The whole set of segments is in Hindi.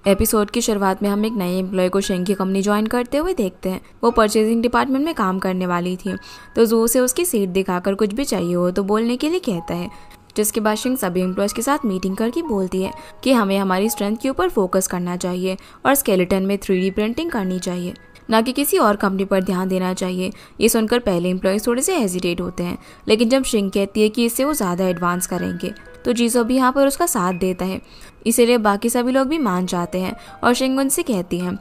एपिसोड की शुरुआत में हम एक नए एम्प्लॉय को शेंग की कंपनी ज्वाइन करते हुए देखते हैं। वो परचेजिंग डिपार्टमेंट में काम करने वाली थी, तो जू से उसकी सीट दिखाकर कुछ भी चाहिए हो तो बोलने के लिए कहता है। जिसके बाद शेंग सभी एम्प्लॉयज़ के साथ मीटिंग करके बोलती है कि हमें हमारी स्ट्रेंथ के ऊपर फोकस करना चाहिए और स्केलेटन में 3D प्रिंटिंग करनी चाहिए, ना कि किसी और कंपनी पर ध्यान देना चाहिए। ये सुनकर पहले एम्प्लॉयज़ थोड़े से हेजिटेट होते हैं, लेकिन जब शेंग कहती है कि इससे वो ज़्यादा एडवांस करेंगे तो जीसो भी यहाँ पर उसका साथ देता है। इसीलिए बाकी सभी लोग भी मान जाते हैं और शेंग उनसे कहती है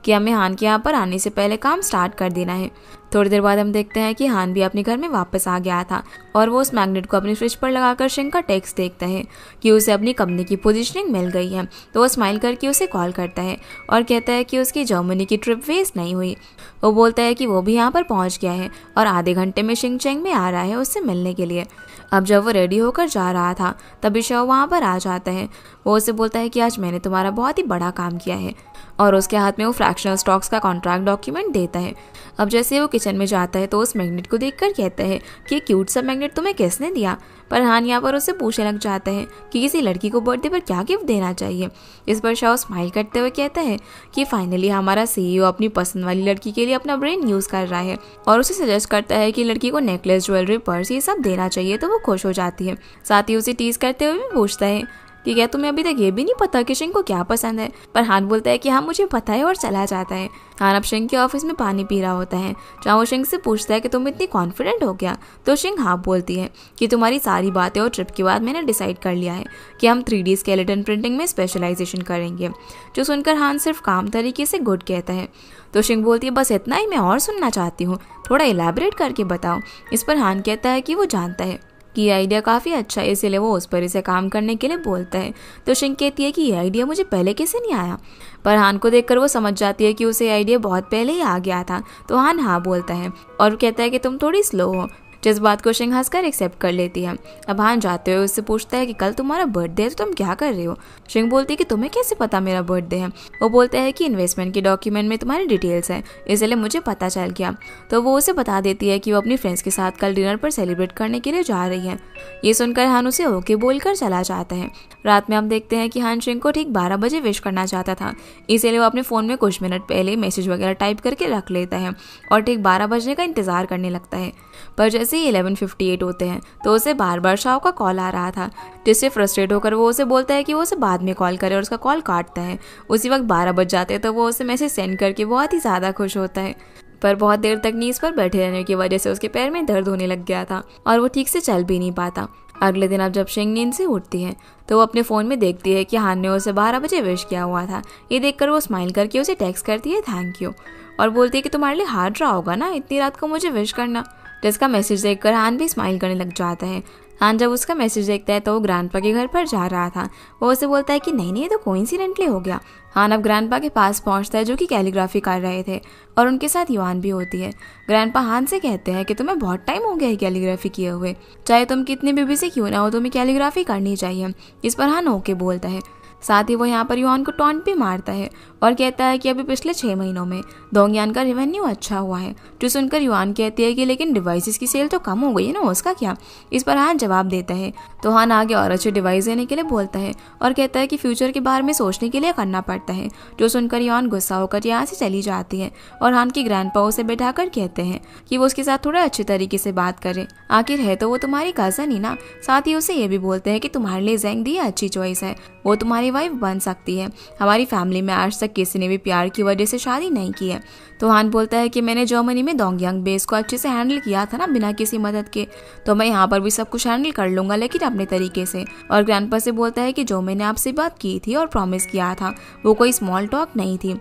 कि हमें हान के यहाँ पर आने से पहले काम स्टार्ट कर देना है। थोड़ी देर बाद हम देखते हैं कि हान भी अपने घर में वापस आ गया था और वो उस मैग्नेट को अपने फ्रिज पर लगाकर शेंग का टेक्स्ट देखता है कि उसे अपनी कंपनी की पोजीशनिंग मिल गई है। तो वो स्माइल करके उसे कॉल करता है और कहता है कि उसकी जर्मनी की ट्रिप वेस्ट नहीं हुई। वो बोलता है कि वो भी यहाँ पर पहुँच गया है और आधे घंटे में शिंग चैंग में आ रहा है उससे मिलने के लिए। अब जब वो रेडी होकर जा रहा था तभी शव वहाँ पर आ जाता है। वो उसे बोलता है कि आज मैंने तुम्हारा बहुत ही बड़ा काम किया है और उसके हाथ में वो फ्रैक्शनल स्टॉक्स का कॉन्ट्रैक्ट डॉक्यूमेंट देता है। अब जैसे वो किचन में जाता है तो उस मैग्नेट को देखकर कहता है कि क्यूट सा मैग्नेट तुम्हें किसने दिया। पर हान यहाँ पर उससे पूछने लग जाता है कि किसी लड़की को बर्थडे पर क्या गिफ्ट देना चाहिए। इस पर शाह स्माइल करते हुए कहता है कि फाइनली हमारा CEO अपनी पसंद वाली लड़की के लिए अपना ब्रेन यूज़ कर रहा है और उसे सजेस्ट करता है कि लड़की को नेकलेस, ज्वेलरी, पर्स ये सब देना चाहिए। तो वो खुश हो जाती है। साथ ही उसे टीज करते हुए भी पूछता है कि क्या तुम्हें अभी तक ये भी नहीं पता कि शिंग को क्या पसंद है। पर हान बोलता है कि हाँ मुझे पता है और चला जाता है। हान अब शिंग के ऑफिस में पानी पी रहा होता है, जहाँ वो शिंग से पूछता है कि तुम इतनी कॉन्फिडेंट हो क्या। तो शिंग हाँ बोलती है कि तुम्हारी सारी बातें और ट्रिप के बाद मैंने डिसाइड कर लिया है कि हम 3D स्केलेटन प्रिंटिंग में स्पेशलाइजेशन करेंगे। जो सुनकर हान सिर्फ काम तरीके से गुड कहता है। तो शिंग बोलती है बस इतना ही, मैं और सुनना चाहती हूँ, थोड़ा इलेबोरेट करके बताओ। इस पर हान कहता है कि वो जानता है कि ये आइडिया काफ़ी अच्छा है, इसीलिए वो उस पर इसे काम करने के लिए बोलता है। तो शिंग कहती है कि ये आइडिया मुझे पहले कैसे नहीं आया। पर हान को देखकर वो समझ जाती है कि उसे ये आइडिया बहुत पहले ही आ गया था। तो हान हाँ बोलता है और कहता है कि तुम थोड़ी स्लो हो, जिस बात को शिंग हंसकर एक्सेप्ट कर लेती है। अब हान जाते हुए उससे पूछता है कि कल तुम्हारा बर्थडे है तो तुम क्या कर रहे हो। शिंग बोलती है कि तुम्हें कैसे पता मेरा बर्थडे है। वो बोलता है कि इन्वेस्टमेंट के डॉक्यूमेंट में तुम्हारी डिटेल्स है, इसलिए मुझे पता चल गया। तो वो उसे बता देती है कि वो अपनी फ्रेंड्स के साथ कल डिनर पर सेलिब्रेट करने के लिए जा रही है। ये सुनकर हान उसे ओके बोलकर चला जाता है। रात में हम देखते हैं कि हान शिंग को ठीक 12 बजे विश करना चाहता था, इसीलिए वो अपने फ़ोन में कुछ मिनट पहले मैसेज वगैरह टाइप करके रख लेता है और ठीक 12 बजने का इंतज़ार करने लगता है। पर जैसे ही 11:58 होते हैं तो उसे बार बार शाओ का कॉल आ रहा था, जिससे फ्रस्ट्रेट होकर वो उसे बोलता है कि वो उसे बाद में कॉल करे और उसका कॉल काटता है। उसी वक्त 12 बज जाते हैं तो वो उसे मैसेज सेंड करके बहुत ही ज़्यादा खुश होता है। पर बहुत देर तक नीज पर बैठे रहने की वजह से उसके पैर में दर्द होने लग गया था और वो ठीक से चल भी नहीं पाता। अगले दिन अब जब शिंग नींद से उठती है तो वो अपने फ़ोन में देखती है कि हान ने उसे 12 बजे विश किया हुआ था। ये देखकर वो स्माइल करके उसे टेक्स्ट करती है थैंक यू और बोलती है कि तुम्हारे लिए हार्ड रहा होगा ना इतनी रात को मुझे विश करना। जिसका मैसेज देखकर हान भी स्माइल करने लग जाता है। हान जब उसका मैसेज देखता है तो वो ग्रैंडपा के घर पर जा रहा था। वो उसे बोलता है कि नहीं नहीं, ये तो कोइंसिडेंटली हो गया। हान अब ग्रैंडपा के पास पहुंचता है जो कि कैलीग्राफी कर रहे थे और उनके साथ युआन भी होती है। ग्रैंडपा हान से कहते हैं कि तुम्हें बहुत टाइम हो गया है कैलीग्राफी किए हुए, चाहे तुम कितनी भी बिजी क्यों ना हो तुम्हें कैलीग्राफी करनी चाहिए। इस पर हान ओके बोलता है। साथ ही वो यहाँ पर युआन को टॉन्ट भी मारता है और कहता है कि अभी पिछले 6 महीनों में डोंगयान का रेवेन्यू अच्छा हुआ है। जो सुनकर युआन कहती है कि लेकिन डिवाइसेस की सेल तो कम हो गई है ना, उसका क्या। इस पर हान जवाब देता है। तो हान आगे और अच्छे डिवाइस देने के लिए बोलता है और कहता है कि फ्यूचर के बारे में सोचने के लिए करना पड़ता है। जो सुनकर युआन गुस्सा होकर यहाँ से चली जाती है और हान की ग्रैंडपा उसे बैठाकर कहते हैं कि वो उसके साथ थोड़ा अच्छे तरीके से बात करे, आखिर है तो वो तुम्हारी कज़न ही ना। साथ ही उसे ये भी बोलते हैं कि तुम्हारे लिए ज़ेंग दी अच्छी चॉइस है, वो तुम्हारी वाइफ बन सकती है। हमारी फैमिली में आज तक किसी ने भी प्यार की वजह से शादी नहीं की है। तो हान बोलता है कि मैंने जर्मनी में डोंगयांग बेस को अच्छे से हैंडल किया था ना बिना किसी मदद के, तो मैं यहाँ पर भी सब कुछ हैंडल कर लूँगा लेकिन अपने तरीके से। और ग्रैंडपा से बोलता है कि जो मैंने आपसे बात की थी और प्रॉमिस किया था वो कोई स्मॉल टॉक नहीं थी।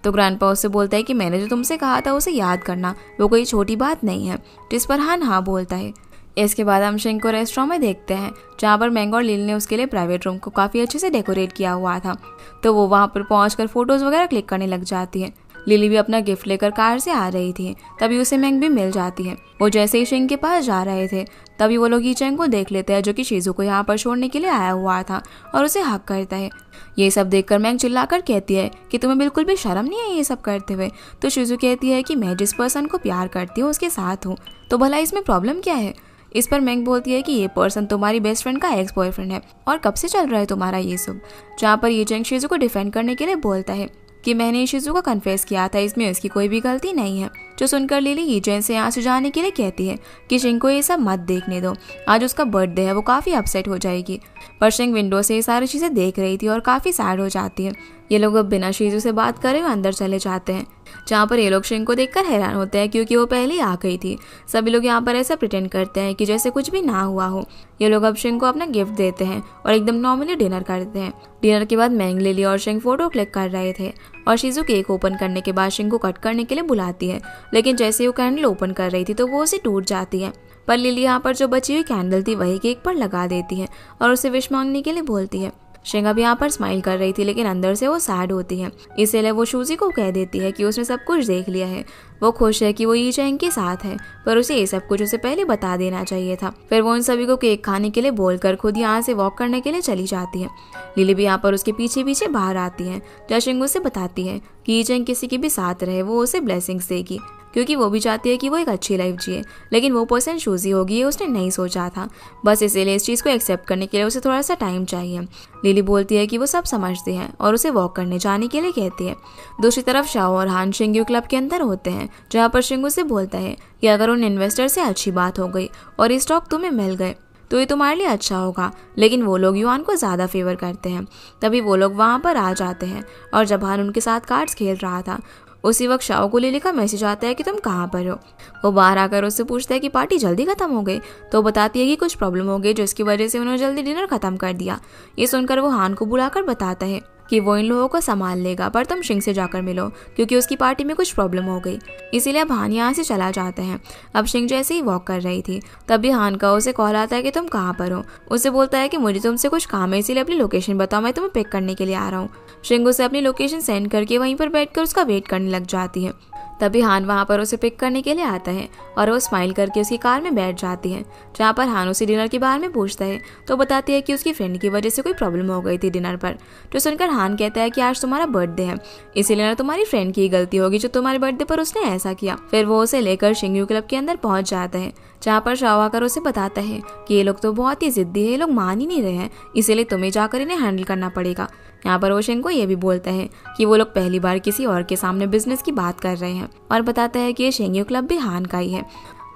तो ग्रैंडपा उससे बोलता है कि मैंने जो तुमसे कहा था उसे याद करना, वो कोई छोटी बात नहीं है। जिस पर हान हाँ बोलता है। इसके बाद हम शिंग को रेस्टोरेंट में देखते हैं जहाँ पर मैंगो और लिली ने उसके लिए प्राइवेट रूम को काफ़ी अच्छे से डेकोरेट किया हुआ था। तो वो वहाँ पर पहुँचकर फोटोज़ वगैरह क्लिक करने लग जाती है। लिली भी अपना गिफ्ट लेकर कार से आ रही थी, तभी उसे मैंग भी मिल जाती है। वो जैसे ही शिंग के पास जा रहे थे तभी वो लोग यीचेंग को देख लेते हैं जो कि शीजू को यहाँ पर छोड़ने के लिए आया हुआ था और उसे हक करता है। ये सब देखकर मैंग चिल्लाकर कहती है कि तुम्हें बिल्कुल भी शर्म नहीं है ये सब करते हुए। तो शीजू कहती है कि मैं जिस पर्सन को प्यार करती हूँ उसके साथ हूँ, तो भला इसमें प्रॉब्लम क्या है। इस पर मैंग बोलती है कि ये पर्सन तुम्हारी बेस्ट फ्रेंड का एक्स बॉयफ्रेंड है और कब से चल रहा है तुम्हारा ये सब। जहाँ पर ये चेंग शिजू को डिफेंड करने के लिए बोलता है कि मैंने शिजू को कन्फेस किया था, इसमें उसकी कोई भी गलती नहीं है। जो सुनकर लिली यीचेन से यहाँ से जाने के लिए कहती है कि शिंग को ये सब मत देखने दो, आज उसका बर्थडे है, वो काफ़ी अपसेट हो जाएगी। पर शिंग विंडो से ये सारी चीज़ें देख रही थी और काफ़ी सैड हो जाती है। ये लोग अब बिना शिजू से बात करे हुए अंदर चले जाते हैं, जहाँ पर ये लोग शिंग को देखकर हैरान होते हैं क्योंकि वो पहले ही आ गई थी। सभी लोग यहाँ पर ऐसा प्रिटेंड करते हैं कि जैसे कुछ भी ना हुआ हो। ये लोग अब शिंग को अपना गिफ्ट देते हैं और एकदम नॉर्मली डिनर करते हैं। डिनर के बाद मैंग, लिली और शिंग फोटो क्लिक कर रहे थे और शिजू केक ओपन करने के बाद शिंग को कट करने के लिए बुलाती है, लेकिन जैसे वो कैंडल ओपन कर रही थी तो वो उसे टूट जाती है। पर लिली यहाँ पर जो बची हुई कैंडल थी वही केक पर लगा देती है और उसे विश मांगने के लिए बोलती है। शिंग अब यहाँ पर स्माइल कर रही थी लेकिन अंदर से वो सैड होती है, इसीलिए वो शूजी को कह देती है कि उसने सब कुछ देख लिया है। वो खुश है कि वो ये चेंग के साथ है, पर उसे ये सब कुछ उसे पहले बता देना चाहिए था। फिर वो उन सभी को केक खाने के लिए बोलकर खुद यहाँ से वॉक करने के लिए चली जाती है। लिली भी यहाँ पर उसके पीछे पीछे बाहर आती है, जहाँ शिंग उसे बताती है कि ये चेंग किसी के भी साथ रहे वो उसे ब्लेसिंग्स देगी, क्योंकि वो भी चाहती है कि वो एक अच्छी लाइफ जिए। लेकिन वो पर्सन शूजी होगी ये उसने नहीं सोचा था, बस इसीलिए इस चीज़ को एक्सेप्ट करने के लिए उसे थोड़ा सा टाइम चाहिए। लिली बोलती है कि वो सब समझते हैं और उसे वॉक करने जाने के लिए कहती है। दूसरी तरफ शाओ और हान शिंग्यू क्लब के अंदर होते हैं, जहाँ पर शिंगू से बोलता है कि अगर उन इन्वेस्टर से अच्छी बात हो गई और ये स्टॉक तुम्हें मिल गए तो ये तुम्हारे लिए अच्छा होगा, लेकिन वो लोग युआन को ज़्यादा फेवर करते हैं। तभी वो लोग वहाँ पर आ जाते हैं और जब हान उनके साथ कार्ड्स खेल रहा था उसी वक्त शाओ को लिली का मैसेज आता है कि तुम कहाँ पर हो। वो बाहर आकर उससे पूछता है कि पार्टी जल्दी खत्म हो गई, तो बताती है कि कुछ प्रॉब्लम हो गई जिसकी वजह से उन्होंने जल्दी डिनर खत्म कर दिया। ये सुनकर वो हान को बुलाकर बताता है कि वो इन लोगों को संभाल लेगा, पर तुम शिंग से जाकर मिलो क्योंकि उसकी पार्टी में कुछ प्रॉब्लम हो गई। इसीलिए अब हान यहाँ से चला जाता है। अब शिंग जैसे ही वॉक कर रही थी तभी हान का उसे कॉल आता है कि तुम कहाँ पर हो। उसे बोलता है कि मुझे तुमसे कुछ काम है, इसीलिए अपनी लोकेशन बताओ, मैं तुम्हें पिक करने के लिए आ रहा हूँ। शिंग उसे अपनी लोकेशन सेंड करके वहीं पर बैठकर उसका वेट करने लग जाती है। तभी हान वहाँ पर उसे पिक करने के लिए आता है और वो स्माइल करके उसकी कार में बैठ जाती है। जहाँ पर हान उसे डिनर के बारे में पूछता है तो बताती है कि उसकी फ्रेंड की वजह से कोई प्रॉब्लम हो गई थी डिनर पर। जो सुनकर हान कहता है कि आज तुम्हारा बर्थडे है, इसीलिए ना तुम्हारी फ्रेंड की गलती होगी जो तुम्हारे बर्थडे पर उसने ऐसा किया। फिर वो उसे लेकर शिंग्यू क्लब के अंदर पहुंच जाता है, जहाँ पर शाओ आकर उसे बताता है कि ये लोग तो बहुत ही जिद्दी है, ये लोग मान ही नहीं रहे हैं, इसीलिए तुम्हें जाकर इन्हें हैंडल करना पड़ेगा। यहाँ पर वो शिंग को ये भी बोलता है कि वो लोग पहली बार किसी और के सामने बिजनेस की बात कर रहे हैं और बताता है कि ये शिंग्यू क्लब भी हान का ही है।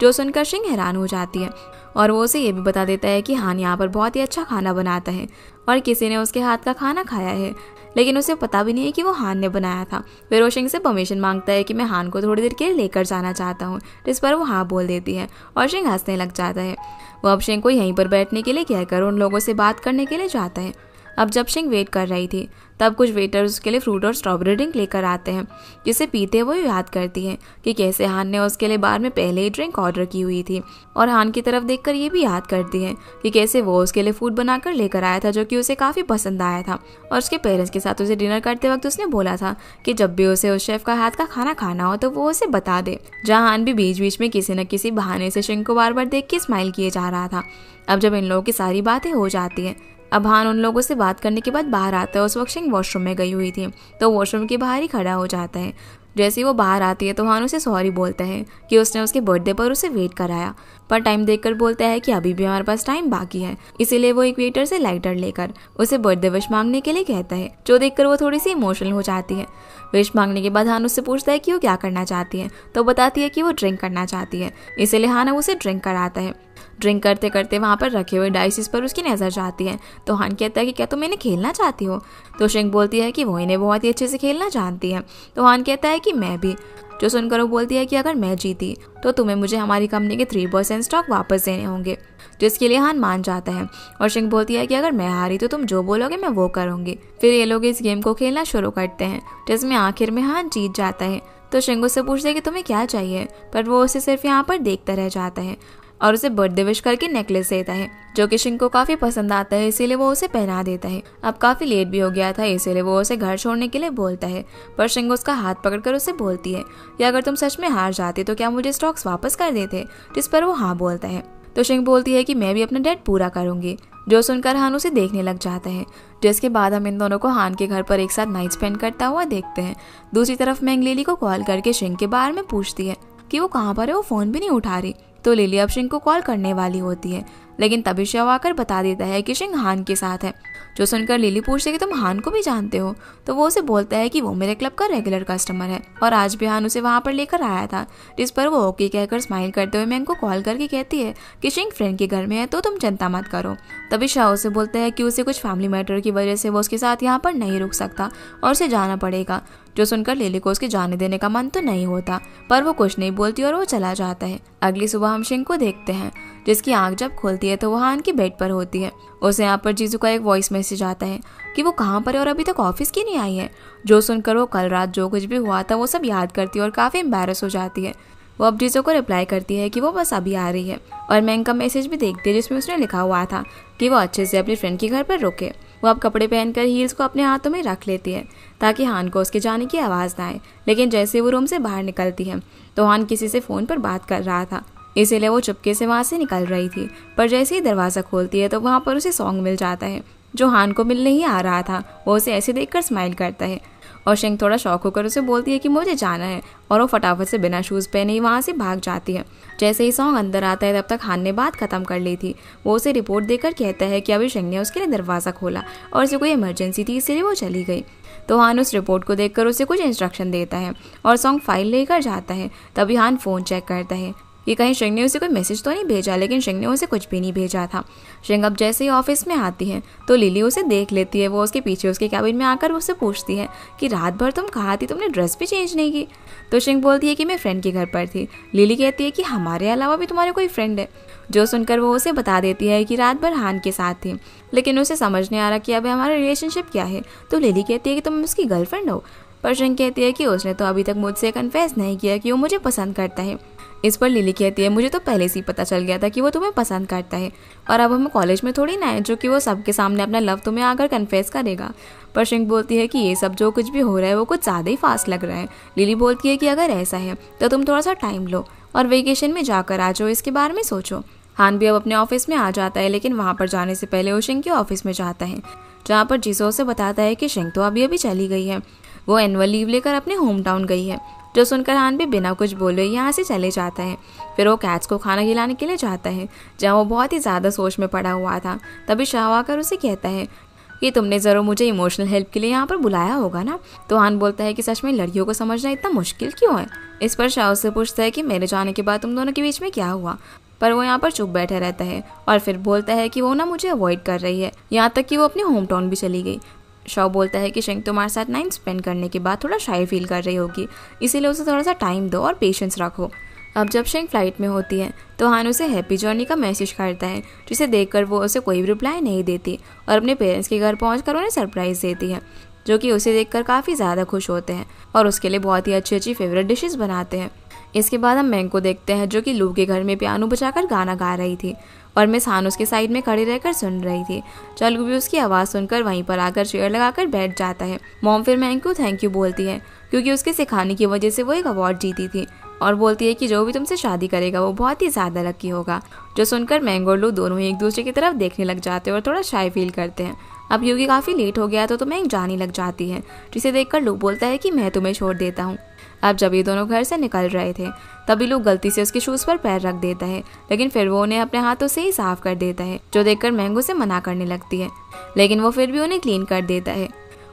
जो सुनकर शिंग हैरान हो जाती है और वो उसे ये भी बता देता है कि हान यहाँ पर बहुत ही अच्छा खाना बनाता है और किसी ने उसके हाथ का खाना खाया है, लेकिन उसे पता भी नहीं है कि वो हान ने बनाया था। फिर वो शिंग से परमिशन मांगता है कि मैं हान को थोड़ी देर के लिए लेकर जाना चाहता हूँ, जिस पर वो हाँ बोल देती है और शिंग हंसने लग जाता है। वो अब शिंग को यहीं पर बैठने के लिए कहकर उन लोगों से बात करने के लिए जाता है। अब जब शिंग वेट कर रही थी तब कुछ वेटर्स उसके लिए फ्रूट और स्ट्रॉबेरी ड्रिंक लेकर आते हैं, जिसे पीते वो याद करती है कि कैसे हान ने उसके लिए बार में पहले ही ड्रिंक ऑर्डर की हुई थी, और हान की तरफ देखकर ये भी याद करती है कि कैसे वो उसके लिए फूड बनाकर लेकर आया था जो कि उसे काफ़ी पसंद आया था। और उसके पेरेंट्स के साथ उसे डिनर करते वक्त उसने बोला था कि जब भी उसे उस शेफ का हाथ का खाना खाना हो तो वो उसे बता दे। जहाँ हान भी बीच बीच में किसी न किसी बहाने से शिंग को बार बार देख के स्माइल किए जा रहा था। अब जब इन लोगों की सारी बातें हो जाती है, अब हान उन लोगों से बात करने के बाद बाहर आता है। उस वक्त शिंग वॉशरूम में गई हुई थी तो वॉशरूम के बाहर ही खड़ा हो जाता है। जैसे ही वो बाहर आती है तो हान उसे सॉरी बोलता है कि उसने उसके बर्थडे पर उसे वेट कराया, पर टाइम देखकर बोलता है कि अभी भी हमारे पास टाइम बाकी है। इसीलिए वो एक वेटर से लाइटर लेकर उसे बर्थडे विश मांगने के लिए कहता है, जो देखकर वो थोड़ी सी इमोशनल हो जाती है। विश मांगने के बाद हान उससे पूछता है कि वो क्या करना चाहती है, तो बताती है कि वो ड्रिंक करना चाहती है। इसीलिए हान उसे ड्रिंक कराता है। ड्रिंक करते करते वहाँ पर रखे हुए डाइसिस पर उसकी नज़र जाती है तो हान कहता है कि क्या तुम इन्हें खेलना चाहती हो। तो शिंग बोलती है कि वो इन्हें बहुत ही अच्छे से खेलना जानती है। तो हान कहता है कि मैं भी। जो सुनकर वो बोलती है कि अगर मैं जीती तो तुम्हें मुझे हमारी कंपनी के 3% स्टॉक वापस देने होंगे, जिसके लिए हान मान जाता है। और शिंग बोलती है कि अगर मैं हारी तो तुम जो बोलोगे मैं वो करूँगी। फिर ये लोग इस गेम को खेलना शुरू करते हैं, जिसमें आखिर में हान जीत जाता है। तो शिंग उससे पूछता है कि तुम्हें क्या चाहिए, पर वो उसे सिर्फ यहाँ पर देखता रह जाता है और उसे बर्थडे विश करके नेकलेस देता है, जो कि शिंग को काफ़ी पसंद आता है, इसीलिए वो उसे पहना देता है। अब काफ़ी लेट भी हो गया था, इसीलिए वो उसे घर छोड़ने के लिए बोलता है, पर शिंग उसका हाथ पकड़कर उसे बोलती है कि अगर तुम सच में हार जाते तो क्या मुझे स्टॉक्स वापस कर देते, जिस पर वो हाँ बोलता है। तो शिंग बोलती है कि मैं भी अपना डेट पूरा करूंगी। जो सुनकर हान उसे देखने लग जाता है, जिसके बाद हम इन दोनों को हान के घर पर एक साथ नाइट स्पेंड करता हुआ देखते हैं। दूसरी तरफ मैंग लिली को कॉल करके शिंग के बारे में पूछती है कि वो कहाँ पर है, वो फ़ोन भी नहीं उठा रही। तो लिली अब शिंग को कॉल करने वाली होती है, लेकिन तभी शव आकर बता देता है कि शिंग हान के साथ है। जो सुनकर लिली पूछती है कि तुम हान को भी जानते हो, तो वो उसे बोलता है कि वो मेरे क्लब का रेगुलर कस्टमर है और आज भी हान उसे वहाँ पर लेकर आया था। जिस पर वो ओके कहकर स्माइल करते हुए मैंग को कॉल करके कहती है कि शिंग फ्रेंड के घर में है तो तुम चिंता मत करो। तभी शाओ से बोलता है कि उसे कुछ फैमिली मैटर की वजह से वो उसके साथ यहाँ पर नहीं रुक सकता और उसे जाना पड़ेगा। जो सुनकर लिली को उसके जाने देने का मन तो नहीं होता, पर वो कुछ नहीं बोलती और वो चला जाता है। अगली सुबह हम शिंग को देखते हैं, जिसकी आंख जब खुलती है तो वो हान की बेड पर होती है। उसे यहाँ पर जीजू का एक वॉइस मैसेज आता है कि वो कहाँ पर है और अभी तक ऑफिस की नहीं आई है। जो सुनकर वो कल रात जो कुछ भी हुआ था वो सब याद करती है और काफ़ी एम्बैरस हो जाती है। वो अब जीजू को रिप्लाई करती है कि वो बस अभी आ रही है और मैंग का मैसेज भी देखती है जिसमें उसने लिखा हुआ था कि वो अच्छे से अपनी फ्रेंड के घर पर रुके। वो अब कपड़े पहनकर हील्स को अपने हाथों में रख लेती है ताकि हान को उसके जाने की आवाज़ ना आए, लेकिन जैसे वो रूम से बाहर निकलती है तो हान किसी से फ़ोन पर बात कर रहा था, इसीलिए वो चुपके से वहाँ से निकल रही थी। पर जैसे ही दरवाज़ा खोलती है तो वहाँ पर उसे सॉन्ग मिल जाता है जो हान को मिलने ही आ रहा था। वो उसे ऐसे देखकर स्माइल करता है और शिंग थोड़ा शौक होकर उसे बोलती है कि मुझे जाना है और वो फटाफट से बिना शूज़ पहने ही वहाँ से भाग जाती है। जैसे ही सॉन्ग अंदर आता है तब तक हान ने बात खत्म कर ली थी। वो उसे रिपोर्ट देकर कहता है कि अभी शिंग ने उसके लिए दरवाज़ा खोला और उसे कोई इमरजेंसी थी इसलिए वो चली गई। तो हान उस रिपोर्ट को देखकर उसे कुछ इंस्ट्रक्शन देता है और सॉन्ग फाइल लेकर जाता है। तभी हान फ़ोन चेक करता है कि कहीं शिंग ने उसे कोई मैसेज तो नहीं भेजा, लेकिन शिंग ने उसे कुछ भी नहीं भेजा था। शिंग अब जैसे ही ऑफिस में आती है तो लिली उसे देख लेती है। वो उसके पीछे उसके कैबिन में आकर उससे पूछती है कि रात भर तुम कहाँ थी, तुमने ड्रेस भी चेंज नहीं की। तो शिंग बोलती है कि मैं फ्रेंड के घर पर थी। लिली कहती है कि हमारे अलावा भी तुम्हारे कोई फ्रेंड है। जो सुनकर वो उसे बता देती है कि रात भर हान के साथ थी, लेकिन उसे समझ नहीं आ रहा कि अब हमारा रिलेशनशिप क्या है। तो लिली कहती है कि तुम उसकी गर्लफ्रेंड हो, पर शिंग कहती है कि उसने तो अभी तक मुझसे कन्फेस नहीं किया कि वो मुझे पसंद करता है। इस पर लिली कहती है मुझे तो पहले से ही पता चल गया था कि वो तुम्हें पसंद करता है और अब हम कॉलेज में थोड़ी ना है जो कि वो सबके सामने अपना लव तुम्हें आकर कन्फेस करेगा। पर शिंग बोलती है कि ये सब जो कुछ भी हो रहा है वो कुछ ज़्यादा ही फास्ट लग रहा है। लिली बोलती है कि अगर ऐसा है तो तुम थोड़ा सा टाइम लो और वेकेशन में जाकर आ जाओ, इसके बारे में सोचो। हान भी अब अपने ऑफिस में आ जाता है, लेकिन वहाँ पर जाने से पहले वो शिंग के ऑफिस में जाता है, जहाँ पर जीसो से बताता है कि शिंग तो अभी अभी चली गई है, वो एनुअल लीव लेकर अपने होम टाउन गई है। जो सुनकर हान भी बिना कुछ बोले यहाँ से चले जाता है। फिर वो कैट्स को खाना खिलाने के लिए जाता है, जहाँ वो बहुत ही ज़्यादा सोच में पड़ा हुआ था। तभी शाह आकर उसे कहता है कि तुमने ज़रूर मुझे इमोशनल हेल्प के लिए यहाँ पर बुलाया होगा ना। तो हान बोलता है कि सच में लड़कियों को समझना इतना मुश्किल क्यों है। इस पर शाह से पूछता है कि मेरे जाने के बाद तुम दोनों के बीच में क्या हुआ, पर वो यहाँ पर चुप बैठा रहता है और फिर बोलता है कि वो ना मुझे अवॉइड कर रही है, यहाँ तक कि वो अपने होम टाउन भी चली गई। शॉ बोलता है कि शिंग तुम्हारे साथ नाइट स्पेंड करने के बाद थोड़ा शाय फील कर रही होगी, इसीलिए उसे थोड़ा सा टाइम दो और पेशेंस रखो। अब जब शिंग फ्लाइट में होती है तो हान उसे हैप्पी जर्नी का मैसेज करता है, जिसे देखकर वो उसे कोई भी रिप्लाई नहीं देती और अपने पेरेंट्स के घर पहुंचकर उन्हें सरप्राइज़ देती है, जो कि उसे देखकर काफ़ी ज़्यादा खुश होते हैं और उसके लिए बहुत ही अच्छी अच्छी फेवरेट डिशेस बनाते हैं। इसके बाद हम मैंग को देखते हैं, जो कि लू के घर में पियानो बजाकर गाना गा रही थी और मिस हान उसके साइड में खड़ी रहकर सुन रही थी। चालू भी उसकी आवाज़ सुनकर वहीं पर आकर चेयर लगाकर बैठ जाता है। मॉम फिर मैंग को थैंक यू बोलती है, क्योंकि उसके सिखाने की वजह से वो एक अवार्ड जीती थी, और बोलती है कि जो भी तुमसे शादी करेगा वो बहुत ही ज़्यादा लकी होगा। जो सुनकर मैंग और लू दोनों ही एक दूसरे की तरफ देखने लग जाते हैं और थोड़ा शाय फील करते हैं। अब क्योंकि काफ़ी लेट हो गया तो मैंग जाने लग जाती है, जिसे देखकर लू बोलता है कि मैं तुम्हें छोड़ देता हूँ। अब जब ये दोनों घर से निकल रहे थे तभी लू गलती से उसके शूज़ पर पैर रख देता है, लेकिन फिर वो उन्हें अपने हाथों से ही साफ कर देता है, जो देखकर मैंग उसे मना करने लगती है, लेकिन वो फिर भी उन्हें क्लीन कर देता है।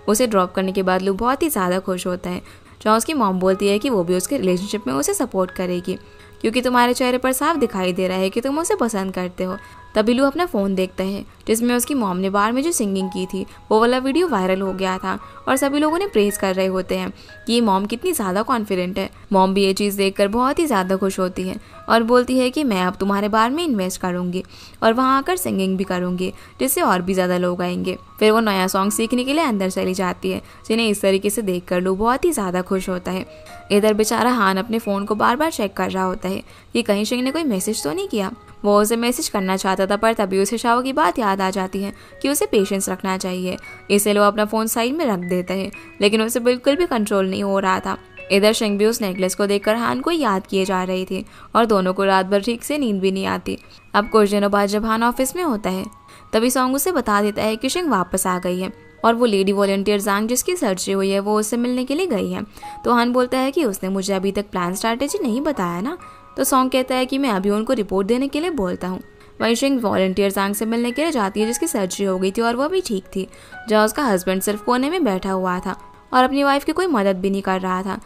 उसे ड्रॉप करने के बाद लू बहुत ही ज़्यादा खुश होता है, जहाँ उसकी मॉम बोलती है कि वो भी उसके रिलेशनशिप में उसे सपोर्ट करेगी, क्योंकि तुम्हारे चेहरे पर साफ दिखाई दे रहा है कि तुम उसे पसंद करते हो। तभी लू अपना फ़ोन देखता है, जिसमें उसकी मॉम ने बार में जो सिंगिंग की थी वो वाला वीडियो वायरल हो गया था और सभी लोगों ने प्रेज कर रहे होते हैं कि ये मॉम कितनी ज़्यादा कॉन्फिडेंट है। मॉम भी ये चीज़ देखकर बहुत ही ज़्यादा खुश होती है और बोलती है कि मैं अब तुम्हारे बार में इन्वेस्ट करूँगी और वहाँ आकर सिंगिंग भी करूँगी, जिससे और भी ज़्यादा लोग आएंगे। फिर वो नया सॉन्ग सीखने के लिए अंदर चली जाती है, जिन्हें इस तरीके से देख कर लू बहुत ही ज़्यादा खुश होता है। इधर बेचारा हान अपने फ़ोन को बार बार चेक कर रहा होता है कि कहीं शिंग ने कोई मैसेज तो नहीं किया। वो उसे मैसेज करना चाहता था, पर तभी उसे शाओ की बात याद आ जाती है कि उसे पेशेंस रखना चाहिए, इसलिए वो अपना फ़ोन साइड में रख देता है, लेकिन उसे बिल्कुल भी कंट्रोल नहीं हो रहा था। इधर शिंग भी उस नेकलेस को देखकर हान को याद किए जा रही थी और दोनों को रात भर ठीक से नींद भी नहीं आती। अब कुछ दिनों बाद जब हान ऑफिस में होता है तभी सॉन्ग उसे बता देता है कि शिंग वापस आ गई है और वो लेडी वॉलंटियर जांग जिसकी सर्जरी हुई है वो उससे मिलने के लिए गई है। तो हान बोलता है कि उसने मुझे अभी तक प्लान स्ट्रैटेजी नहीं बताया ना। तो सॉन्ग कहता है कि मैं अभी उनको रिपोर्ट देने के लिए बोलता हूँ। वहीं शिंग वॉलंटियर सांग से मिलने के लिए जाती है जिसकी सर्जरी हो गई थी और वह भी ठीक थी, जहाँ उसका हस्बैंड सिर्फ कोने में बैठा हुआ था और अपनी वाइफ की कोई मदद भी नहीं कर रहा था।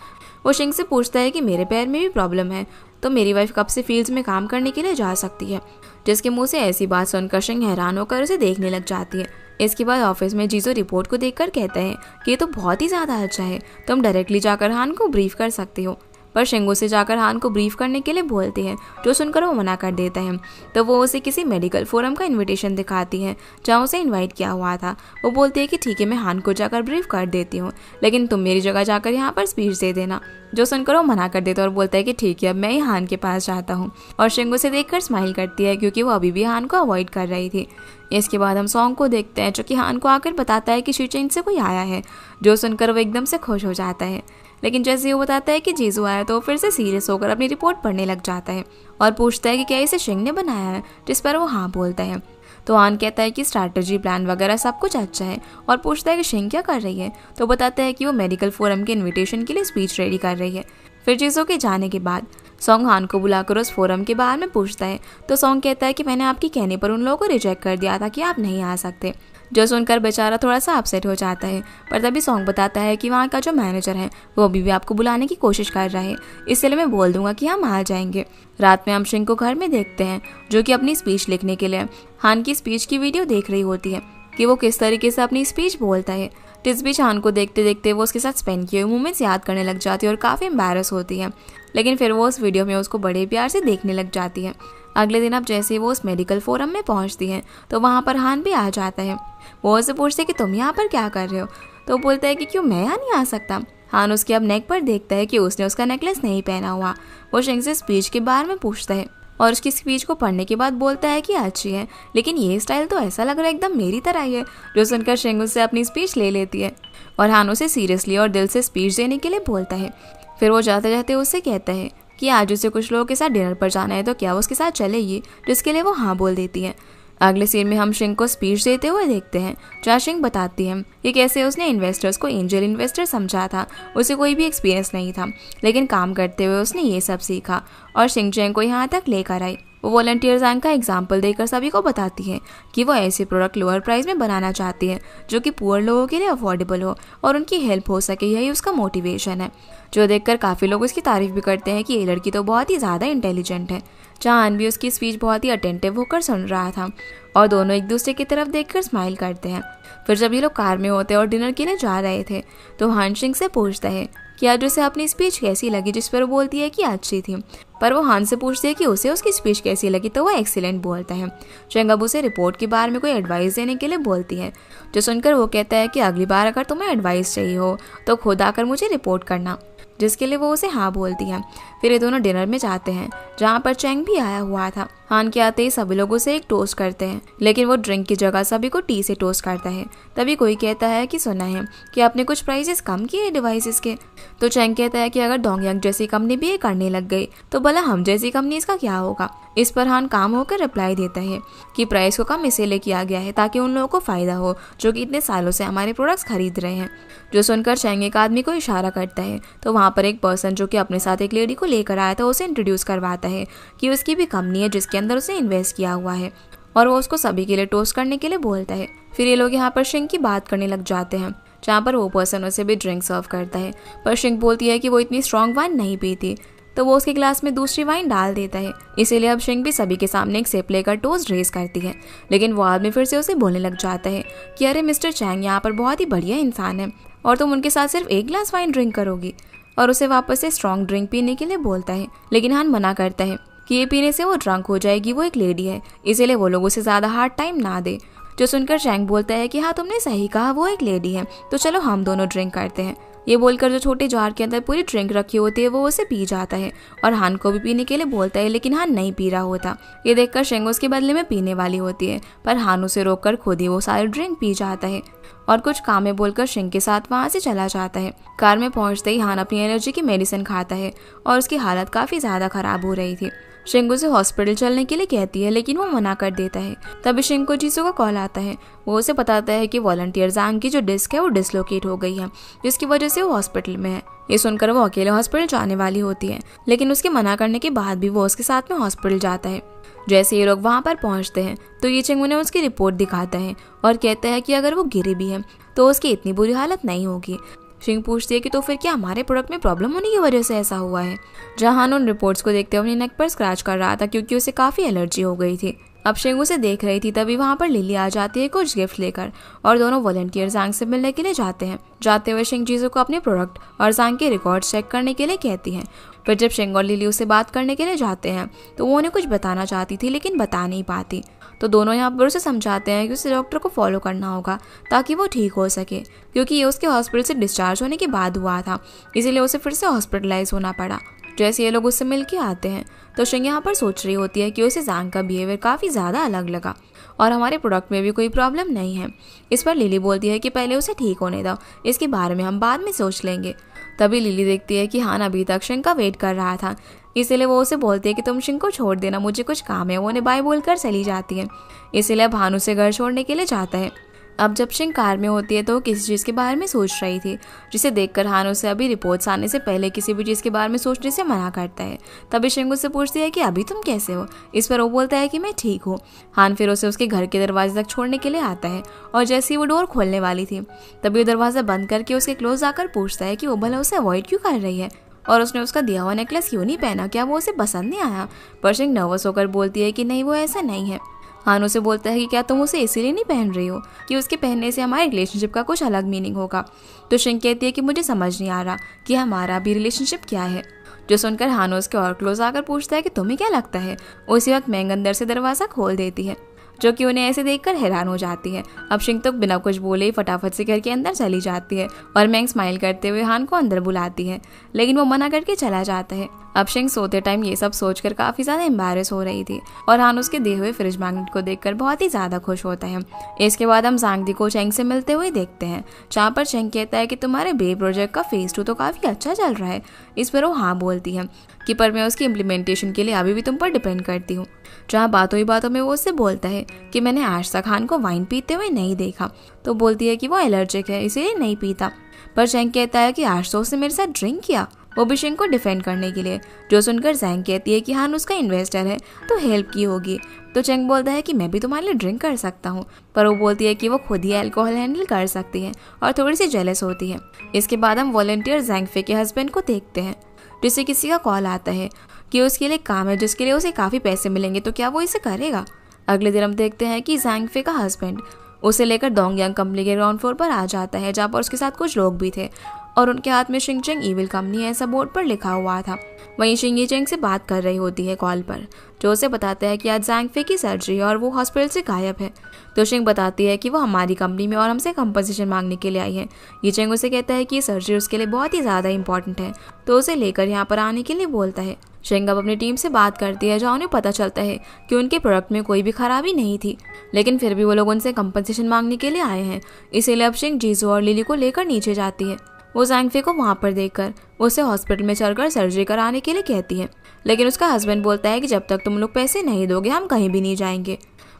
वो शिंग से पूछता है कि मेरे पैर में भी प्रॉब्लम है, तो मेरी वाइफ कब से फील्ड्स में काम करने के लिए जा सकती है। जिसके मुंह से ऐसी बात सुनकर शिंग हैरान होकर उसे देखने लग जाती है। इसके बाद ऑफिस में जीजो रिपोर्ट को देखकर कहते हैं कि ये तो बहुत ही ज़्यादा अच्छा है, तुम डायरेक्टली जाकर हान को ब्रीफ कर सकते हो। पर शिंग उसे जाकर हान को ब्रीफ करने के लिए बोलते हैं, जो सुनकर वो मना कर देता है। तो वो उसे किसी मेडिकल फोरम का इनविटेशन दिखाती है जहाँ उसे इनवाइट किया हुआ था। वो बोलती है कि ठीक है, मैं हान को जाकर ब्रीफ कर देती हूँ, लेकिन तुम मेरी जगह जाकर यहाँ पर स्पीच दे देना। जो सुनकर वो मना कर देता है और बोलता है कि ठीक है, अब मैं ही हान के पास जाता हूँ। और शिंग उसे देखकर स्माइल करती है क्योंकि वो अभी भी हान को अवॉइड कर रही थी। इसके बाद हम सॉन्ग को देखते हैं जो कि हान को आकर बताता है कि शीचेन से कोई आया है। जो सुनकर वो एकदम से खुश हो जाता है, लेकिन जैसे ही वो बताता है कि जीजू आया तो फिर से सीरियस होकर अपनी रिपोर्ट पढ़ने लग जाता है और पूछता है कि क्या इसे शिंग ने बनाया है, जिस पर वो हाँ बोलता है। तो हान कहता है कि स्ट्रैटेजी प्लान वगैरह सब कुछ अच्छा है और पूछता है कि शिंग क्या कर रही है। तो बताता है कि वो मेडिकल फोरम के इनविटेशन के लिए स्पीच रेडी कर रही है। फिर जीजू के जाने के बाद सॉन्ग हान को बुलाकर उस फोरम के बाहर में पूछता है। तो सॉन्ग कहता है कि मैंने आपकी कहने पर उन लोगों को रिजेक्ट कर दिया था कि आप नहीं आ सकते। जो सुनकर बेचारा थोड़ा सा अपसेट हो जाता है, पर तभी सॉन्ग बताता है कि वहाँ का जो मैनेजर है वो अभी भी आपको बुलाने की कोशिश कर रहा है, इसलिए मैं बोल दूंगा कि हम आ जाएंगे। रात में हम शिंग को घर में देखते हैं जो कि अपनी स्पीच लिखने के लिए हान की स्पीच की वीडियो देख रही होती है कि वो किस तरीके से अपनी स्पीच बोलता है। इस बीच हान को देखते देखते वो उसके साथ स्पेंड किए हुए मोमेंट्स याद करने लग जाती है और काफ़ी एम्बैरस होती है, लेकिन फिर वो उस वीडियो में उसको बड़े प्यार से देखने लग जाती है। अगले दिन अब जैसे ही वो उस मेडिकल फोरम में पहुंचती है तो वहाँ पर हान भी आ जाता है। वो उससे पूछते है कि तुम यहाँ पर क्या कर रहे हो। तो बोलता है कि क्यों, मैं यहाँ नहीं आ सकता। हान उसके अब नेक पर देखता है कि उसने उसका नेकलेस नहीं पहना हुआ। वो शिंग से स्पीच के बारे में पूछता है और उसकी स्पीच को पढ़ने के बाद बोलता है कि अच्छी है, लेकिन ये स्टाइल तो ऐसा लग रहा है एकदम मेरी तरह ही है। जो सुनकर शिंग उससे अपनी स्पीच ले लेती है और हान उसे सीरियसली और दिल से स्पीच देने के लिए बोलता है। फिर वो जाते जाते उससे कहता है कि आज उसे कुछ लोगों के साथ डिनर पर जाना है, तो क्या वो उसके साथ चलेगी, जिसके लिए वो हाँ बोल देती है। अगले सीन में हम शिंग को स्पीच देते हुए देखते हैं जहाँ शिंग बताती है कि कैसे उसने इन्वेस्टर्स को एंजल इन्वेस्टर समझा था। उसे कोई भी एक्सपीरियंस नहीं था, लेकिन काम करते हुए उसने ये सब सीखा और शिंग चैंग को यहाँ तक लेकर आई। वो वॉलंटियर सांग का एग्जाम्पल देकर सभी को बताती है कि वो ऐसे प्रोडक्ट लोअर प्राइस में बनाना चाहती है जो कि पुअर लोगों के लिए अफोर्डेबल हो और उनकी हेल्प हो सके, यही उसका मोटिवेशन है। जो देखकर काफ़ी लोग उसकी तारीफ भी करते हैं कि ये लड़की तो बहुत ही ज़्यादा इंटेलिजेंट है। चान भी उसकी स्पीच बहुत ही अटेंटिव होकर सुन रहा था और दोनों एक दूसरे की तरफ देखकर स्माइल करते हैं। फिर जब ये लोग कार में होते और डिनर के लिए जा रहे थे तो हान शिंग से पूछता है कि आज उसे अपनी स्पीच कैसी लगी, जिस पर वो बोलती है कि अच्छी थी। पर वो हान से पूछती है कि उसे उसकी स्पीच कैसी लगी, तो वो एक्सीलेंट बोलता है। शिंग अब उसे रिपोर्ट के बारे में कोई एडवाइस देने के लिए बोलती है। जो सुनकर वो कहता है कि अगली बार अगर तुम्हें एडवाइस चाहिए हो तो खुद आकर मुझे रिपोर्ट करना, जिसके लिए वो उसे हाँ बोलती है। फिर ये दोनों डिनर में जाते हैं जहाँ पर चैंग भी आया हुआ था। हान के आते ही सभी लोग उसे एक टोस्ट करते हैं, लेकिन वो ड्रिंक की जगह सभी को टी से टोस्ट करता है। तभी कोई कहता है कि सुना है कि आपने कुछ प्राइसेस कम किए डिवाइसेस के। तो चैंग कहता है कि अगर डोंगयांग जैसी कंपनी भी ये करने लग गई तो भला हम जैसी कंपनी इसका क्या होगा। इस पर हान काम होकर रिप्लाई देता है कि प्राइस को कम इसीलिए किया गया है ताकि उन लोगों को फायदा हो जो कि इतने सालों से हमारे प्रोडक्ट्स खरीद रहे हैं। जो सुनकर चैंग एक आदमी को इशारा करता है तो वहाँ पर एक पर्सन जो कि अपने साथ एक लेडी को लेकर आया था उसे इंट्रोड्यूस करवाता है कि उसकी भी कंपनी है जिसके अंदर उसने इन्वेस्ट किया हुआ है, और वो उसको सभी के लिए टोस्ट करने के लिए बोलता है। फिर ये लोग यहाँ पर शिंग की बात करने लग जाते हैं जहाँ पर वो पर्सन उसे भी ड्रिंक सर्व करता है। पर शिंग बोलती है कि वो इतनी स्ट्रॉन्ग वाइन नहीं पीती, तो वो उसके ग्लास में दूसरी वाइन डाल देता है। इसीलिए अब शिंग भी सभी के सामने एक सिप लेकर टोस्ट रेस करती है, लेकिन वो आदमी फिर से उसे बोलने लग जाता है कि अरे मिस्टर चैंग यहाँ पर बहुत ही बढ़िया इंसान है और तुम उनके साथ सिर्फ एक ग्लास वाइन ड्रिंक करोगी, और उसे वापस से स्ट्रॉन्ग ड्रिंक पीने के लिए बोलता है। लेकिन हान मना करता है कि ये पीने से वो ड्रंक हो जाएगी, वो एक लेडी है, इसीलिए वो लोग उसे ज़्यादा हार्ड टाइम ना दे। जो सुनकर चैंग बोलता है कि हाँ तुमने सही कहा, वो एक लेडी है, तो चलो हम दोनों ड्रिंक करते हैं। ये बोलकर जो छोटे जार के अंदर पूरी ड्रिंक रखी होती है वो उसे पी जाता है और हान को भी पीने के लिए बोलता है, लेकिन हान नहीं पी रहा होता। ये देखकर शिंग उसके बदले में पीने वाली होती है, पर हान उसे रोककर खुद ही वो सारी ड्रिंक पी जाता है और कुछ काम में बोलकर शिंग के साथ वहाँ से चला जाता है। कार में पहुँचते ही हान अपनी एलर्जी की मेडिसिन खाता है और उसकी हालत काफ़ी ज़्यादा ख़राब हो रही थी। शिंग उसे हॉस्पिटल चलने के लिए कहती है, लेकिन वो मना कर देता है। तभी शिंग को जीसू का कॉल आता है। वो उसे बताता है कि वॉलंटियर ज़ांग की जो डिस्क है वो डिसलोकेट हो गई है, जिसकी वजह से वो हॉस्पिटल में है। ये सुनकर वो अकेले हॉस्पिटल जाने वाली होती है, लेकिन उसके मना करने के बाद भी वो उसके साथ में हॉस्पिटल जाता है। जैसे ये लोग वहाँ पर पहुँचते हैं तो ये चिंग उन्हें उसकी रिपोर्ट दिखाता है और कहता है कि अगर वो गिरी भी है तो उसकी इतनी बुरी हालत नहीं होगी। शिंग पूछती है कि तो फिर क्या हमारे प्रोडक्ट में प्रॉब्लम होने की वजह से ऐसा हुआ है। जहान उन रिपोर्ट्स को देखते हुए अपनी नेक पर स्क्रैच कर रहा था, क्योंकि उसे काफ़ी एलर्जी हो गई थी। अब शिंग उसे देख रही थी, तभी वहाँ पर लिली आ जाती है कुछ गिफ्ट लेकर, और दोनों वॉलंटियर ज़ांग से मिलने के लिए जाते हैं। जाते हुए शिंग जीसू को अपने प्रोडक्ट और ज़ांग के रिकॉर्ड्स चेक करने के लिए कहती है। फिर जब शिंग और लिली उससे बात करने के लिए जाते हैं तो वो उन्हें कुछ बताना चाहती थी, लेकिन बता नहीं पाती। तो दोनों यहाँ पर उसे समझाते हैं कि उसे डॉक्टर को फॉलो करना होगा ताकि वो ठीक हो सके, क्योंकि ये उसके हॉस्पिटल से डिस्चार्ज होने के बाद हुआ था, इसीलिए उसे फिर से हॉस्पिटलाइज होना पड़ा। जैसे ये लोग उससे मिल के आते हैं तो शिंग यहाँ पर सोच रही होती है कि उसे ज़ांग का बिहेवियर काफ़ी ज़्यादा अलग लगा और हमारे प्रोडक्ट में भी कोई प्रॉब्लम नहीं है। इस पर लिली बोलती है कि पहले उसे ठीक होने दो, इसके बारे में हम बाद में सोच लेंगे। तभी लिली देखती है कि हान अभी तक शिंग का वेट कर रहा था, इसीलिए वो उसे बोलती है कि तुम शिंग को छोड़ देना, मुझे कुछ काम है। वो उन्हें बाय बोलकर चली जाती है। इसीलिए भानु से घर छोड़ने के लिए जाता है। अब जब शिंग कार में होती है तो वो किसी चीज़ के बारे में सोच रही थी, जिसे देखकर हान उसे अभी रिपोर्ट्स आने से पहले किसी भी चीज़ के बारे में सोचने से मना करता है। तभी शिंग उससे पूछती है कि अभी तुम कैसे हो। इस पर वो बोलता है कि मैं ठीक हूँ। हान फिर उसे उसके घर के दरवाजे तक छोड़ने के लिए आता है, और जैसे ही वो डोर खोलने वाली थी तभी वो दरवाज़ा बंद करके उसके क्लोज आकर पूछता है कि वो भला उसे अवॉइड क्यों कर रही है और उसने उसका दिया हुआ नेकलेस क्यों नहीं पहना, क्या वो उसे पसंद नहीं आया। पर शिंग नर्वस होकर बोलती है कि नहीं, वो ऐसा नहीं है। हान उसे बोलता है कि क्या तुम उसे इसीलिए नहीं पहन रही हो कि उसके पहनने से हमारे रिलेशनशिप का कुछ अलग मीनिंग होगा। तो शिंग कहती है कि मुझे समझ नहीं आ रहा कि हमारा अभी रिलेशनशिप क्या है। जो सुनकर हान उसके और क्लोज आकर पूछता है कि तुम्हें क्या लगता है। उसी वक्त मैंग अंदर से दरवाज़ा खोल देती है, जो कि उन्हें ऐसे देखकर हैरान हो जाती है। अब शिंग तो बिना कुछ बोले ही फटाफट से घर के अंदर चली जाती है और मैंग स्माइल करते हुए हान को अंदर बुलाती है, लेकिन वो मना करके चला जाता है। अब शिंग सोते टाइम ये सब सोचकर काफ़ी ज़्यादा एम्बैरेस हो रही थी और हान उसके दिए हुए फ्रिज मैग्नेट को देखकर बहुत ही ज़्यादा खुश होता है। इसके बाद हम ज़ांग दी को चेंग से मिलते हुए देखते हैं, जहाँ पर चेंग कहता है कि तुम्हारे बे प्रोजेक्ट का फेज 2 तो काफ़ी अच्छा चल रहा है। इस पर वो हाँ बोलती है कि पर मैं उसकी इम्प्लीमेंटेशन के लिए अभी भी तुम पर डिपेंड करती हूँ। जहाँ बातों ही बातों में वो उससे बोलता है कि मैंने आज तक हान को वाइन पीते हुए नहीं देखा। तो बोलती है कि वो एलर्जिक है, इसीलिए नहीं पीता। पर चेंग कहता है कि आज तो उसने मेरे साथ ड्रिंक किया, वो भी शिंग को डिफेंड करने के लिए। जो सुनकर जैंग कहती है कि हान उसका इन्वेस्टर है तो हेल्प की होगी। तो चेंग बोलता है कि मैं भी तुम्हारे लिए ड्रिंक कर सकता हूँ, पर वो बोलती है कि वो खुद ही अल्कोहल हैंडल कर सकती है और थोड़ी सी जेलस होती है। इसके बाद हम वॉलंटियर जैंगफे के हस्बैंड को देखते हैं, जिससे किसी का कॉल आता है कि उसके लिए काम है जिसके लिए उसे काफ़ी पैसे मिलेंगे, तो क्या वो इसे करेगा। अगले दिन हम देखते हैं कि जैंगफे का हस्बैंड उसे लेकर डोंगयांग कंपनी के ग्राउंड फ्लोर पर आ जाता है, जहाँ पर उसके साथ कुछ लोग भी थे और उनके हाथ में शिंगचेंग ईविल कंपनी ऐसा बोर्ड पर लिखा हुआ था। वहीं शिंगी चेंग से बात कर रही होती है कॉल पर, जो उसे बताता है कि आज जैंगफे की सर्जरी है और वो हॉस्पिटल से गायब है। तो शिंग बताती है कि वो हमारी कंपनी में और हमसे कंपनसेशन मांगने के लिए आई है। ये चेंग उसे कहता है कि ये सर्जरी उसके लिए बहुत ही ज़्यादा इंपॉर्टेंट है, तो उसे लेकर यहाँ पर आने के लिए बोलता है। शिंग अब अपनी टीम से बात करती है, जहाँ उन्हें पता चलता है कि उनके प्रोडक्ट में कोई भी खराबी नहीं थी, लेकिन फिर भी वो लोग उनसे कंपनसेशन मांगने के लिए आए हैं। इसीलिए अब शिंग जीसू और लिली को लेकर नीचे जाती है। वो जैंगफे को वहाँ पर देखकर उसे हॉस्पिटल में चलकर सर्जरी कराने के लिए कहती है, लेकिन उसका हस्बैंड बोलता है कि जब तक तुम लोग पैसे नहीं दोगे हम कहीं भी नहीं जाएंगे।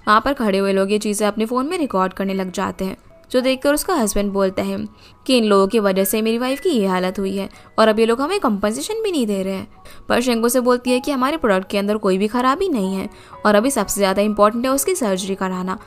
वहाँ पर खड़े हुए लोग ये चीज़ें अपने फ़ोन में रिकॉर्ड करने लग जाते हैं, जो देखकर उसका हस्बैंड बोलता है कि इन लोगों की वजह से मेरी वाइफ की ये हालत हुई है और अब ये लोग हमें कंपनसेशन भी नहीं दे रहे हैं। पर शिंगो से बोलती है कि हमारे प्रोडक्ट के अंदर कोई भी खराबी नहीं है और अभी सबसे ज़्यादा इंपॉर्टेंट है उसकी सर्जरी कराना।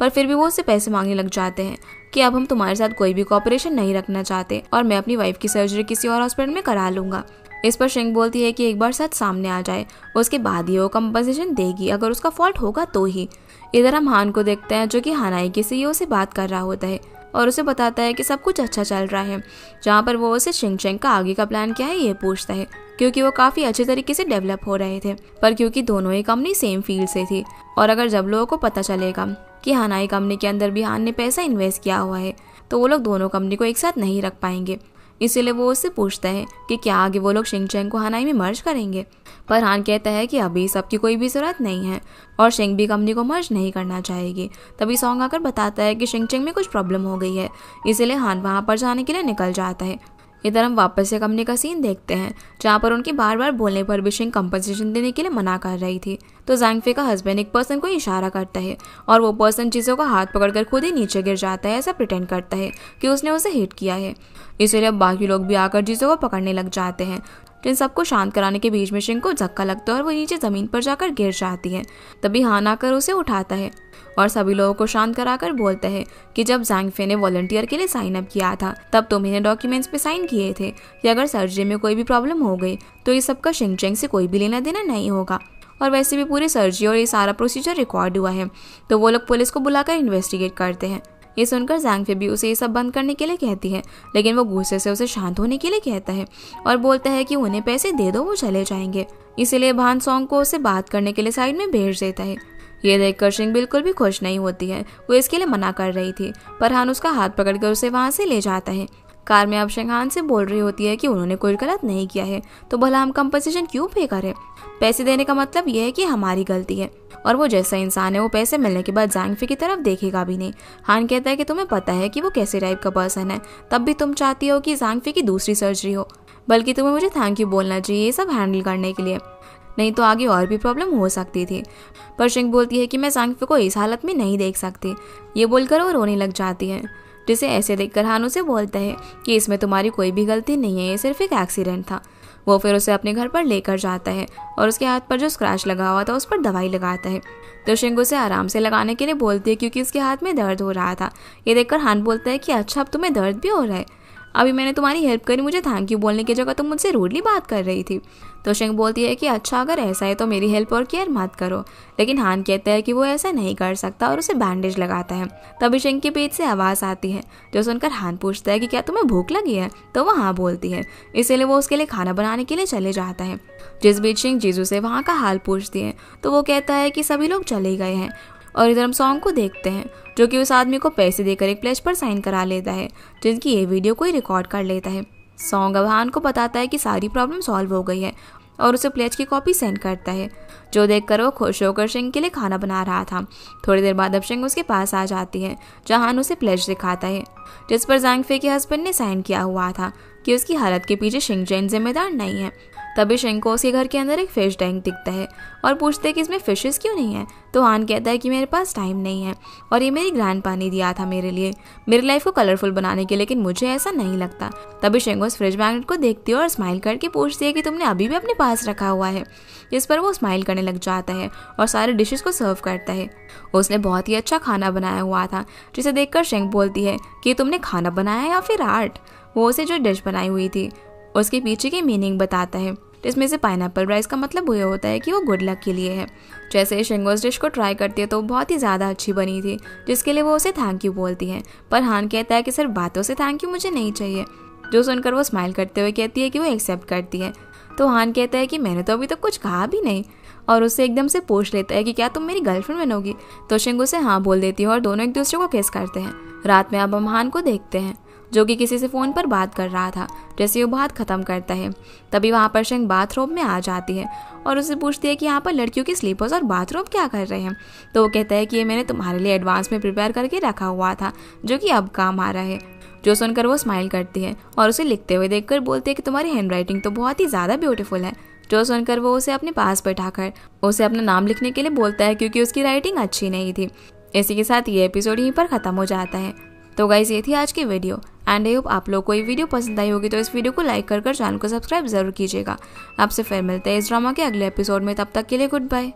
पर फिर भी वो उससे पैसे मांगने लग जाते हैं कि अब हम तुम्हारे साथ कोई भी कॉपरेशन नहीं रखना चाहते और मैं अपनी वाइफ की सर्जरी किसी और हॉस्पिटल में करा लूँगा। इस पर शिंग बोलती है कि एक बार सच सामने आ जाए उसके बाद ही वो कंपनसेशन देगी, अगर उसका फॉल्ट होगा तो ही। इधर हम हान को देखते हैं, जो कि हानाई के सीईओ से बात कर रहा होता है और उसे बताता है कि सब कुछ अच्छा चल रहा है, जहाँ पर वो उसे शिंगचेंग का आगे का प्लान क्या है ये पूछता है, क्योंकि वो काफ़ी अच्छे तरीके से डेवलप हो रहे थे। पर क्योंकि दोनों ही कंपनी सेम फील्ड से थी और अगर जब लोगों को पता चलेगा कि हानाई कंपनी के अंदर भी हान ने पैसा इन्वेस्ट किया हुआ है तो वो लोग दोनों कंपनी को एक साथ नहीं रख पाएंगे। इसीलिए वो उससे पूछता है कि क्या आगे वो लोग शिंगचेंग को हानाई में मर्ज करेंगे। पर हान कहता है कि अभी सबकी कोई भी ज़रूरत नहीं है और शिंग भी कंपनी को मर्ज नहीं करना चाहेगी। तभी सॉन्ग आकर बताता है कि शिंगचेंग में कुछ प्रॉब्लम हो गई है, इसीलिए हान वहाँ पर जाने के लिए निकल जाता है। इधर हम वापस से कंपनी का सीन देखते हैं जहाँ पर उनके बार बार बोलने पर भी शिंग कंपनसेशन देने के लिए मना कर रही थी। तो ज़ांग फे का हस्बैंड एक पर्सन को इशारा करता है और वो पर्सन चीज़ों का हाथ पकड़कर खुद ही नीचे गिर जाता है। ऐसा प्रिटेंड करता है कि उसने उसे हिट किया है। इसलिए अब बाकी लोग भी आकर चीज़ों को पकड़ने लग जाते हैं। इन सबको शांत कराने के बीच में शिंग को धक्का लगता है और वो नीचे ज़मीन पर जाकर गिर जाती है। तभी हान आकर उसे उठाता है और सभी लोगों को शांत कराकर बोलता है कि जब ज़ांग फे ने वॉलंटियर के लिए साइन अप किया था तब तुमने डॉक्यूमेंट्स पे साइन किए थे कि अगर सर्जरी में कोई भी प्रॉब्लम हो गई तो इस सब का शिंग चैंग से कोई भी लेना देना नहीं होगा। और वैसे भी पूरी सर्जरी और ये सारा प्रोसीजर रिकॉर्ड हुआ है। तो वो लोग पुलिस को बुलाकर इन्वेस्टिगेट करते हैं। ये सुनकर ज़ांग फे भी उसे ये सब बंद करने के लिए कहती है, लेकिन वो गुस्से से उसे शांत होने के लिए कहता है और बोलता है कि उन्हें पैसे दे दो, वो चले जाएंगे। इसीलिए भान सॉन्ग को उसे बात करने के लिए साइड में भेज देता है। ये देखकर शिंग बिल्कुल भी खुश नहीं होती है। वो इसके लिए मना कर रही थी, पर हान उसका हाथ पकड़कर उसे वहाँ से ले जाता है। कार में अब शिंग हान से बोल रही होती है कि उन्होंने कुछ गलत नहीं किया है, तो भला हम कंपनसेशन क्यों पे करें। पैसे देने का मतलब यह है कि हमारी गलती है और वो जैसा इंसान है वो पैसे मिलने के बाद ज़ांग फे की तरफ देखेगा भी नहीं। हान कहता है कि तुम्हें पता है कि वो कैसे टाइप का पर्सन है, तब भी तुम चाहती हो कि ज़ांग फे की दूसरी सर्जरी हो, बल्कि तुम्हें मुझे थैंक यू बोलना चाहिए ये सब हैंडल करने के लिए, नहीं तो आगे और भी प्रॉब्लम हो सकती थी। पर शिंग बोलती है कि मैं ज़ांग फे को इस हालत में नहीं देख सकती। ये बोलकर वो रोने लग जाती है, जिसे ऐसे देखकर हान उसे बोलता है कि इसमें तुम्हारी कोई भी गलती नहीं है, ये सिर्फ एक एक्सीडेंट था। वो फिर उसे अपने घर पर लेकर जाता है और उसके हाथ पर जो स्क्रैच लगा हुआ था उस पर दवाई लगाता है। तो शिंग उसे आराम से लगाने के लिए बोलती है क्योंकि उसके हाथ में दर्द हो रहा था। ये देखकर हान बोलता है कि अच्छा अब तुम्हें दर्द भी हो रहा है, अभी मैंने तुम्हारी हेल्प करी, मुझे थैंक यू बोलने की जगह तुम मुझसे रूडली बात कर रही थी। तो शिंग बोलती है कि अच्छा अगर ऐसा है तो मेरी हेल्प और केयर मत करो, लेकिन हान कहता है कि वो ऐसा नहीं कर सकता और उसे बैंडेज लगाता है। तभी शिंग के पेट से आवाज़ आती है, जो सुनकर हान पूछता है कि क्या तुम्हें भूख लगी है, तो वो हाँ बोलती है। इसीलिए वो उसके लिए खाना बनाने के लिए चले जाता है। जिस बीच शिंग जीजू से वहाँ का हाल पूछती है तो वो कहता है कि सभी लोग चले गए हैं। और इधर हम सॉन्ग को देखते हैं जो कि उस आदमी को पैसे देकर एक प्लेज पर साइन करा लेता है, जिनकी ये वीडियो कोई रिकॉर्ड कर लेता है। सॉन्ग अब हान को बताता है कि सारी प्रॉब्लम सॉल्व हो गई है और उसे प्लेज की कॉपी सेंड करता है, जो देखकर वो खुश होकर शिंग के लिए खाना बना रहा था। थोड़ी देर बाद अब शिंग उसके पास आ जाती है, जहाँ हान उसे प्लेज दिखाता है जिस पर ज़ांग फे के हस्बैंड ने साइन किया हुआ था कि उसकी हालत के पीछे शिंग चैन जिम्मेदार नहीं है। तभी शिंग को उसके घर के अंदर एक फिश टैंक दिखता है और पूछते हैं कि इसमें फिशेस क्यों नहीं है। तो हान कहता है कि मेरे पास टाइम नहीं है और ये मेरी ग्रैंडपा ने दिया था मेरे लिए, मेरी लाइफ को कलरफुल बनाने के, लेकिन मुझे ऐसा नहीं लगता। तभी शिंग उस फ्रिज मैग्नेट को देखती है और स्माइल करके पूछती है कि तुमने अभी भी अपने पास रखा हुआ है, जिस पर वो स्माइल करने लग जाता है और सारे डिशेस को सर्व करता है। उसने बहुत ही अच्छा खाना बनाया हुआ था, जिसे देखकर शिंग बोलती है कि तुमने खाना बनाया या फिर आर्ट। वो उसे जो डिश बनाई हुई थी उसके पीछे की मीनिंग बताता है, जिसमें से पाइनएप्पल राइस का मतलब ये होता है कि वो गुड लक के लिए है। जैसे शिंग उस डिश को ट्राई करती है तो बहुत ही ज़्यादा अच्छी बनी थी, जिसके लिए वो उसे थैंक यू बोलती है। पर हान कहता है कि सिर्फ बातों से थैंक यू मुझे नहीं चाहिए, जो सुनकर वो स्माइल करते हुए कहती है कि वो एक्सेप्ट करती है। तो हान कहता है कि मैंने तो अभी तक कुछ कहा भी नहीं, और उससे एकदम से पूछ लेता है कि क्या तुम मेरी गर्लफ्रेंड बनोगी। तो शिंग उसे हाँ बोल देती है और दोनों एक दूसरे को किस करते हैं। रात में अब हम हान को देखते हैं जो कि किसी से फ़ोन पर बात कर रहा था। जैसे वो बात ख़त्म करता है तभी वहाँ पर शिंग बाथरूम में आ जाती है और उससे पूछती है कि यहाँ पर लड़कियों की स्लीपर्स और बाथरूम क्या कर रहे हैं। तो वो कहता है कि ये मैंने तुम्हारे लिए एडवांस में प्रिपेयर करके रखा हुआ था, जो कि अब काम आ रहा है। जो सुनकर वो स्माइल करती है और उसे लिखते हुए देखकर बोलती है कि तुम्हारी हैंडराइटिंग तो बहुत ही ज़्यादा ब्यूटीफुल है। जो सुनकर वो उसे अपने पास बैठाकर उसे अपना नाम लिखने के लिए बोलता है, क्योंकि उसकी राइटिंग अच्छी नहीं थी। इसी के साथ ये एपिसोड यहीं पर ख़त्म हो जाता है। तो गाइस ये थी आज की वीडियो एंड आई होप आप लोग को ये वीडियो पसंद आई होगी, तो इस वीडियो को लाइक कर चैनल को सब्सक्राइब जरूर कीजिएगा। आपसे फिर मिलते हैं इस ड्रामा के अगले एपिसोड में, तब तक के लिए गुड बाय।